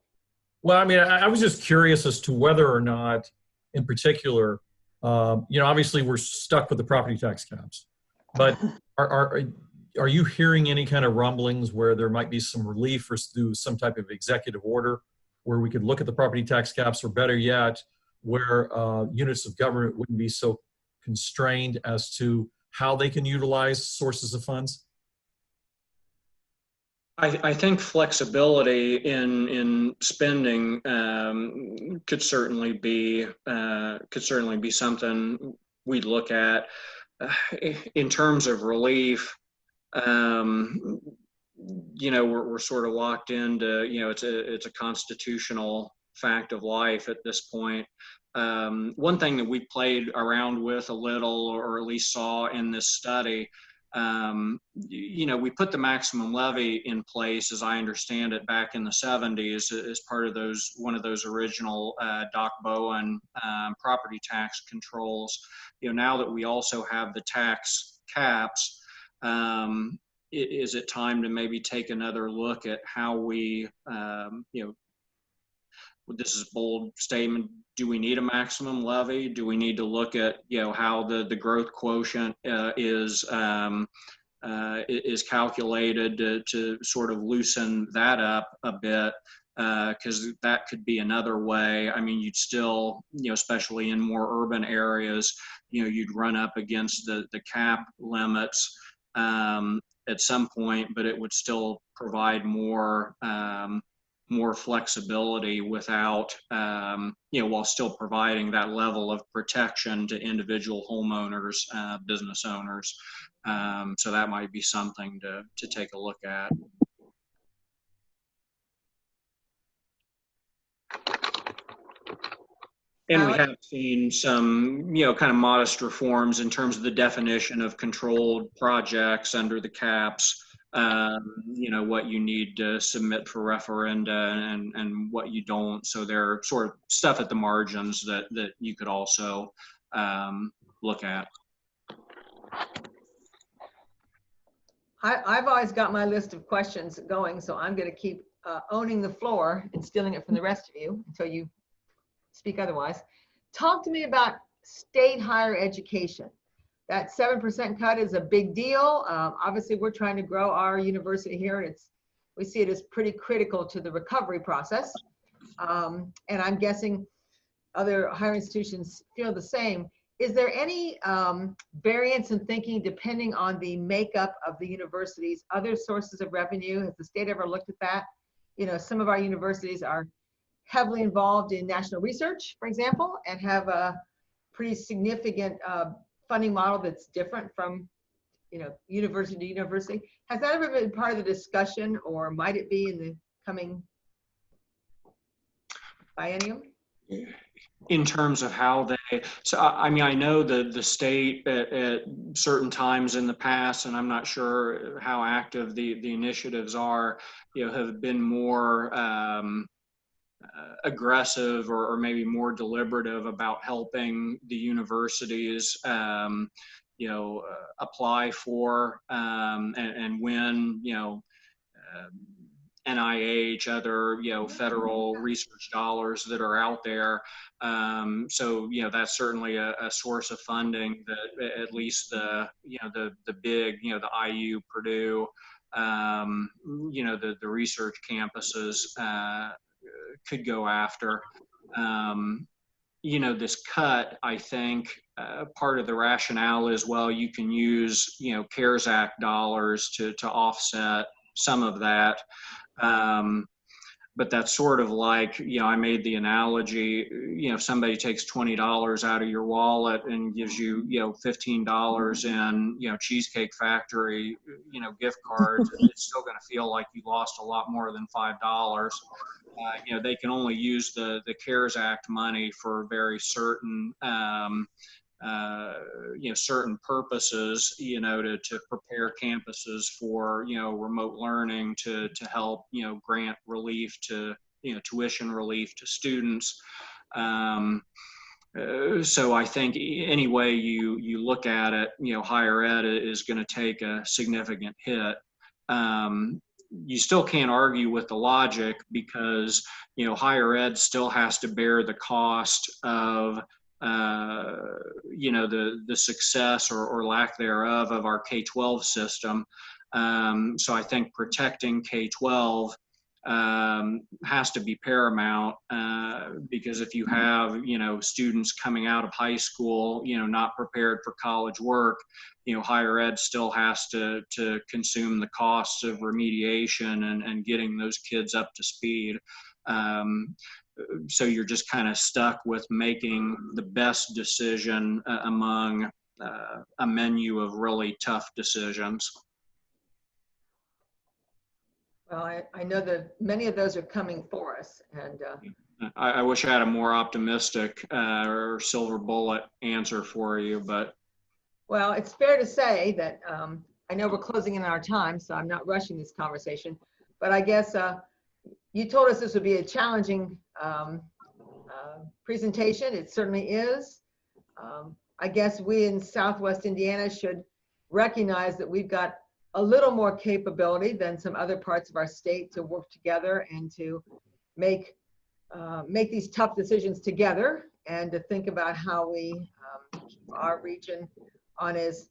Well, I mean, I was just curious as to whether or not, in particular, you know, obviously we're stuck with the property tax caps, but are you hearing any kind of rumblings where there might be some relief or through some type of executive order where we could look at the property tax caps, or better yet, where units of government wouldn't be so constrained as to how they can utilize sources of funds? I think flexibility in spending could certainly be something we'd look at. In terms of relief, you know, we're sort of locked into, you know, it's a constitutional fact of life at this point. One thing that we played around with a little, or at least saw in this study, you know, we put the maximum levy in place, as I understand it, back in the 70s as part of one of those original Doc Bowen property tax controls. You know, now that we also have the tax caps, is it time to maybe take another look at how we, you know, this is a bold statement, do we need a maximum levy? Do we need to look at, you know, how the growth quotient is calculated to sort of loosen that up a bit? Because that could be another way. I mean, you'd still, you know, especially in more urban areas, you know, you'd run up against the cap limits at some point, but it would still provide more more flexibility without, while still providing that level of protection to individual homeowners, business owners. So that might be something to take a look at. And we have seen some, kind of modest reforms in terms of the definition of controlled projects under the caps, what you need to submit for referenda and what you don't. So there are sort of stuff at the margins that you could also look at. I've always got my list of questions going, so I'm going to keep owning the floor and stealing it from the rest of you until you speak otherwise. Talk to me about state higher education. That 7% cut is a big deal. Obviously, we're trying to grow our university here, and we see it as pretty critical to the recovery process. And I'm guessing other higher institutions feel the same. Is there any variance in thinking depending on the makeup of the university's other sources of revenue? Has the state ever looked at that? Some of our universities are heavily involved in national research, for example, and have a pretty significant funding model that's different from, university to university. Has that ever been part of the discussion, or might it be in the coming biennium? In terms of how I know the state at certain times in the past, and I'm not sure how active the initiatives are, have been more aggressive or maybe more deliberative about helping the universities, apply for and win, NIH, other, federal research dollars that are out there. So, that's certainly a source of funding that at least the big, the IU, Purdue, the research campuses could go after. This cut, I think, part of the rationale is, well, you can use, CARES Act dollars to offset some of that. But that's sort of like, I made the analogy, if somebody takes $20 out of your wallet and gives you, $15 in, Cheesecake Factory, gift cards, it's still going to feel like you lost a lot more than $5. They can only use the CARES Act money for very certain, certain purposes, to prepare campuses for, remote learning, to help, grant relief to, tuition relief to students. So I think any way you look at it, higher ed is going to take a significant hit. You still can't argue with the logic because, higher ed still has to bear the cost of, the success or lack thereof of our K-12 system. So I think protecting K-12 has to be paramount, because if you have, students coming out of high school, not prepared for college work, higher ed still has to consume the costs of remediation and getting those kids up to speed. So you're just kind of stuck with making the best decision among a menu of really tough decisions. Well, I know that many of those are coming for us, and I wish I had a more optimistic or silver bullet answer for you, but. Well, it's fair to say that I know we're closing in on our time, so I'm not rushing this conversation, but I guess you told us this would be a challenging presentation. It certainly is. I guess we in Southwest Indiana should recognize that we've got a little more capability than some other parts of our state to work together and to make these tough decisions together, and to think about how we keep our region on as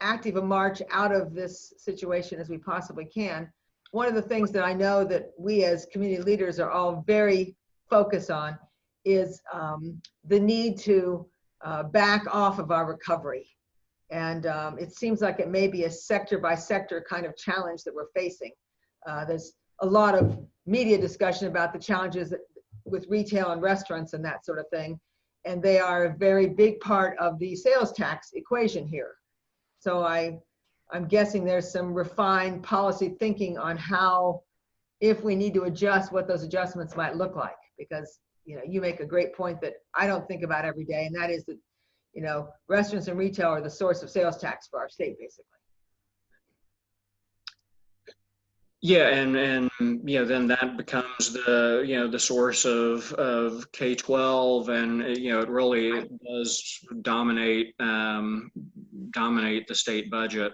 active a march out of this situation as we possibly can. One of the things that I know that we as community leaders are all very focused on is the need to back off of our recovery. And it seems like it may be a sector by sector kind of challenge that we're facing. There's a lot of media discussion about the challenges with retail and restaurants and that sort of thing. And they are a very big part of the sales tax equation here. So I'm guessing there's some refined policy thinking on how, if we need to adjust, what those adjustments might look like. Because, you know, you make a great point that I don't think about every day, and that is that, you know, restaurants and retail are the source of sales tax for our state, basically. Yeah, and you know, then that becomes the, you know, the source of K-12, and you know, it really does dominate dominate the state budget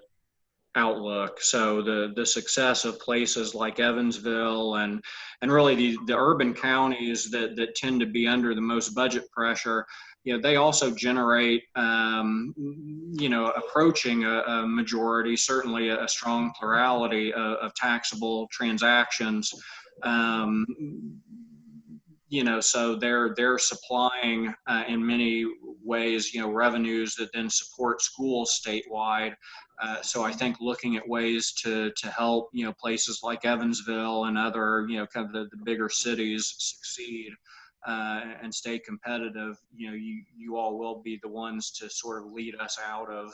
outlook. So the success of places like Evansville and really the urban counties that tend to be under the most budget pressure, you know, they also generate, you know, approaching a majority, certainly a strong plurality of taxable transactions. You know, so they're supplying in many ways, you know, revenues that then support schools statewide. So I think looking at ways to help, you know, places like Evansville and other, you know, kind of the bigger cities succeed and stay competitive, you know, you all will be the ones to sort of lead us out of,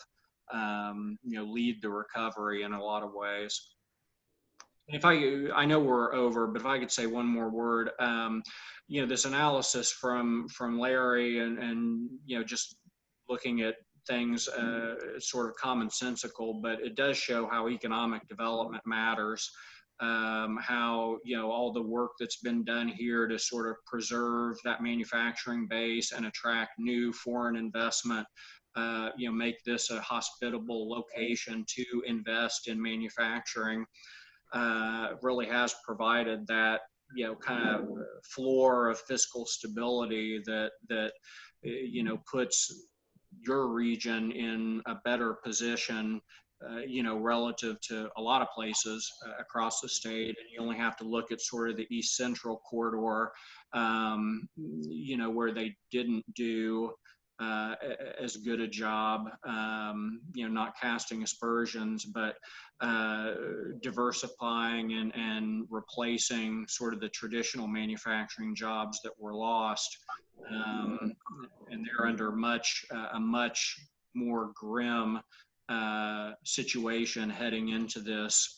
you know, lead the recovery in a lot of ways. If I know we're over, but if I could say one more word, you know, this analysis from Larry and you know, just looking at things sort of commonsensical, but it does show how economic development matters. How, you know, all the work that's been done here to sort of preserve that manufacturing base and attract new foreign investment, you know, make this a hospitable location to invest in manufacturing, really has provided that, you know, kind of floor of fiscal stability that you know, puts your region in a better position, you know, relative to a lot of places across the state. And you only have to look at sort of the East Central corridor, you know, where they didn't do as good a job, you know, not casting aspersions, but diversifying and replacing sort of the traditional manufacturing jobs that were lost. And they're under a much more grim situation heading into this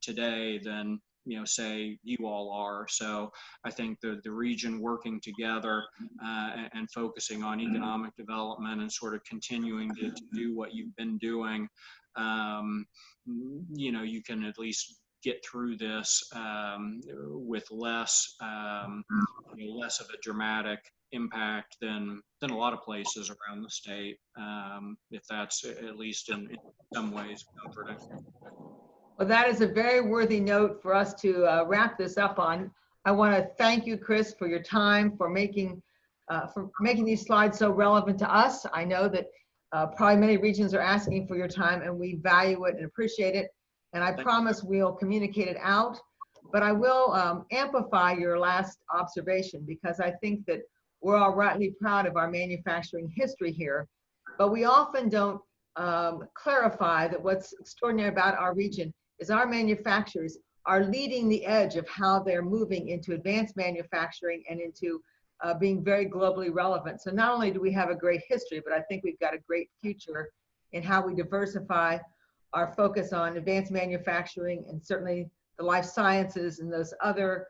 today than, you know, say you all are. So I think the region working together and focusing on economic development and sort of continuing to do what you've been doing, you know, you can at least get through this with less, you know, less of a dramatic impact than a lot of places around the state, if that's at least in some ways comforting. Well, that is a very worthy note for us to wrap this up on. I want to thank you, Chris, for your time, for making these slides so relevant to us. I know that probably many regions are asking for your time, and we value it and appreciate it. And I promise we'll communicate it out. But I will amplify your last observation, because I think that we're all rightly proud of our manufacturing history here, but we often don't clarify that what's extraordinary about our region is our manufacturers are leading the edge of how they're moving into advanced manufacturing and into being very globally relevant. So not only do we have a great history, but I think we've got a great future in how we diversify our focus on advanced manufacturing and certainly the life sciences and those other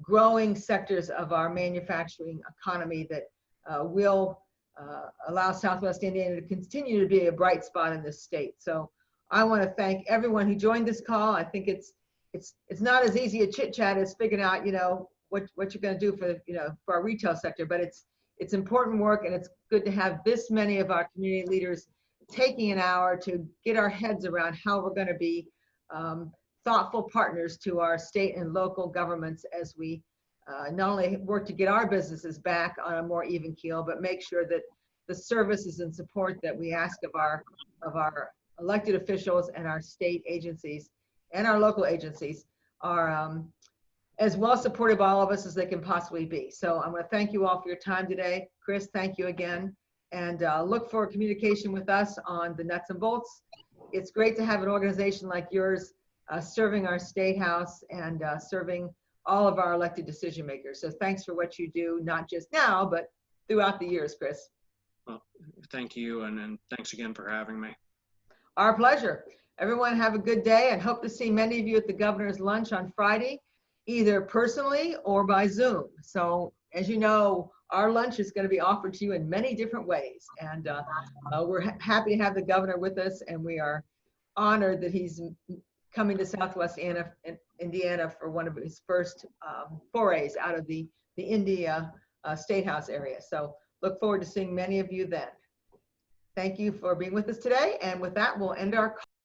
growing sectors of our manufacturing economy that will allow Southwest Indiana to continue to be a bright spot in this state. So I want to thank everyone who joined this call. I think it's not as easy a chit chat as figuring out, you know, what you're going to do for, you know, for our retail sector, but it's important work, and it's good to have this many of our community leaders taking an hour to get our heads around how we're going to be thoughtful partners to our state and local governments as we not only work to get our businesses back on a more even keel, but make sure that the services and support that we ask of our elected officials and our state agencies and our local agencies are as well supported by all of us as they can possibly be. So I'm going to thank you all for your time today. Chris, thank you again. And look for communication with us on the nuts and bolts. It's great to have an organization like yours serving our state house and serving all of our elected decision makers. So thanks for what you do, not just now, but throughout the years, Chris. Well, thank you, and thanks again for having me. Our pleasure. Everyone have a good day, and hope to see many of you at the governor's lunch on Friday, either personally or by Zoom. So as you know, our lunch is going to be offered to you in many different ways. And we're happy to have the governor with us, and we are honored that he's coming to Southwest Indiana for one of his first forays out of the India State House area. So look forward to seeing many of you then. Thank you for being with us today. And with that, we'll end our call.